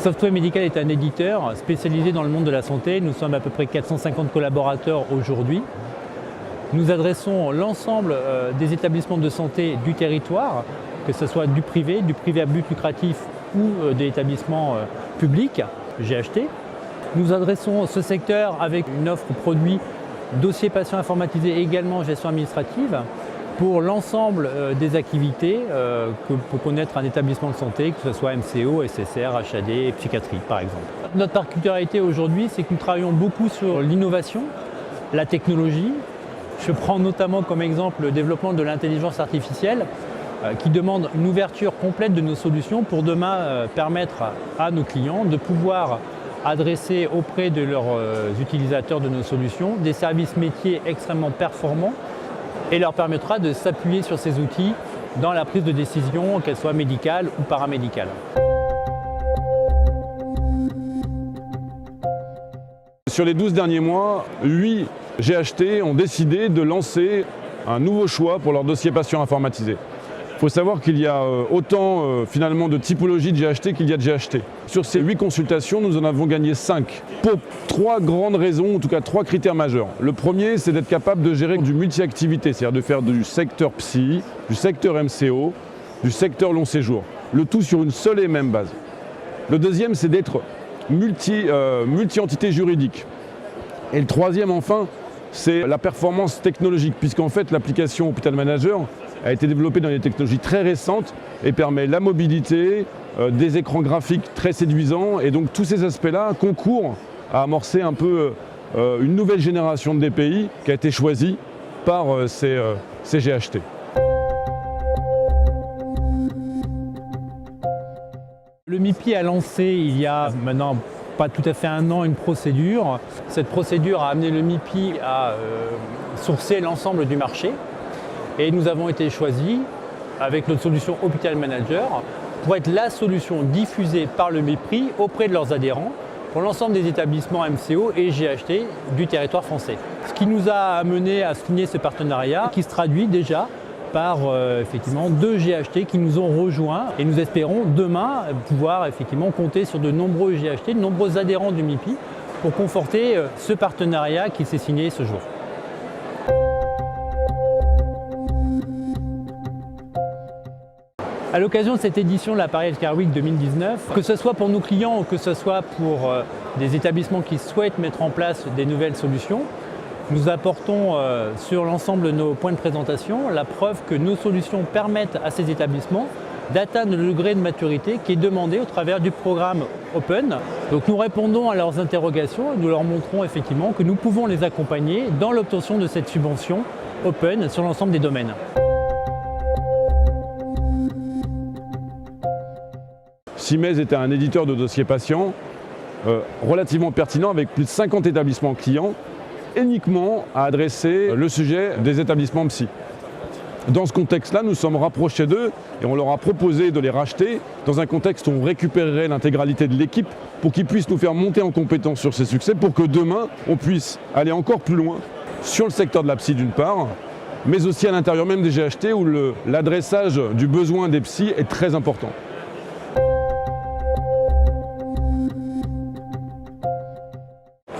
Software Medical est un éditeur spécialisé dans le monde de la santé. Nous sommes à peu près 450 collaborateurs aujourd'hui. Nous adressons l'ensemble des établissements de santé du territoire, que ce soit du privé à but lucratif ou des établissements publics, GHT. Nous adressons ce secteur avec une offre produit dossier patient informatisé et également gestion administrative pour l'ensemble des activités que peut connaître un établissement de santé, que ce soit MCO, SSR, HAD, psychiatrie par exemple. Notre particularité aujourd'hui, c'est que nous travaillons beaucoup sur l'innovation, la technologie. Je prends notamment comme exemple le développement de l'intelligence artificielle qui demande une ouverture complète de nos solutions pour demain permettre à nos clients de pouvoir adresser auprès de leurs utilisateurs de nos solutions des services métiers extrêmement performants et leur permettra de s'appuyer sur ces outils dans la prise de décision, qu'elle soit médicale ou paramédicale. Sur les 12 derniers mois, 8 GHT ont décidé de lancer un nouveau choix pour leur dossier patient informatisé. Il faut savoir qu'il y a autant finalement de typologies de GHT qu'il y a de GHT. Sur ces 8 consultations, nous en avons gagné 5 pour 3 grandes raisons, en tout cas 3 critères majeurs. Le premier, c'est d'être capable de gérer du multi-activité, c'est-à-dire de faire du secteur psy, du secteur MCO, du secteur long séjour. Le tout sur une seule et même base. Le deuxième, c'est d'être multi-entité juridique. Et le troisième, enfin, c'est la performance technologique, puisqu'en fait, l'application Hospital Manager a été développée dans des technologies très récentes et permet la mobilité, des écrans graphiques très séduisants. Et donc tous ces aspects-là concourent à amorcer un peu une nouvelle génération de DPI qui a été choisie par ces GHT. Le MIPI a lancé il y a maintenant pas tout à fait un an une procédure. Cette procédure a amené le MIPI à sourcer l'ensemble du marché. Et nous avons été choisis avec notre solution Hospital Manager pour être la solution diffusée par le MIPI auprès de leurs adhérents pour l'ensemble des établissements MCO et GHT du territoire français. Ce qui nous a amené à signer ce partenariat qui se traduit déjà par effectivement 2 GHT qui nous ont rejoints et nous espérons demain pouvoir effectivement compter sur de nombreux GHT, de nombreux adhérents du MIPI pour conforter ce partenariat qui s'est signé ce jour. À l'occasion de cette édition de la Paris Healthcare Week 2019, que ce soit pour nos clients ou que ce soit pour des établissements qui souhaitent mettre en place des nouvelles solutions, nous apportons sur l'ensemble de nos points de présentation la preuve que nos solutions permettent à ces établissements d'atteindre le degré de maturité qui est demandé au travers du programme Open. Donc nous répondons à leurs interrogations et nous leur montrons effectivement que nous pouvons les accompagner dans l'obtention de cette subvention Open sur l'ensemble des domaines. Simez était un éditeur de dossiers patients relativement pertinent avec plus de 50 établissements clients uniquement à adresser le sujet des établissements psy. Dans ce contexte-là, nous sommes rapprochés d'eux et on leur a proposé de les racheter dans un contexte où on récupérerait l'intégralité de l'équipe pour qu'ils puissent nous faire monter en compétence sur ces succès pour que demain, on puisse aller encore plus loin sur le secteur de la psy d'une part, mais aussi à l'intérieur même des GHT où l'adressage du besoin des psys est très important.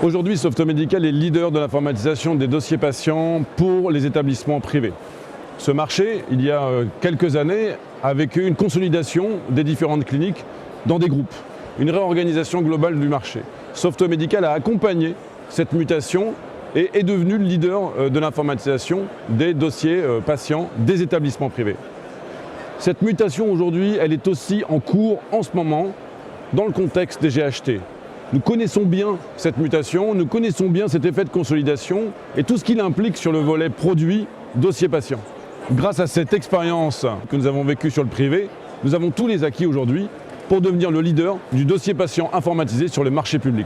Aujourd'hui, Software Medical est leader de l'informatisation des dossiers patients pour les établissements privés. Ce marché, il y a quelques années, a vécu une consolidation des différentes cliniques dans des groupes, une réorganisation globale du marché. Software Medical a accompagné cette mutation et est devenu le leader de l'informatisation des dossiers patients des établissements privés. Cette mutation aujourd'hui, elle est aussi en cours en ce moment dans le contexte des GHT. Nous connaissons bien cette mutation, nous connaissons bien cet effet de consolidation et tout ce qu'il implique sur le volet produit, dossier patient. Grâce à cette expérience que nous avons vécue sur le privé, nous avons tous les acquis aujourd'hui pour devenir le leader du dossier patient informatisé sur le marché public.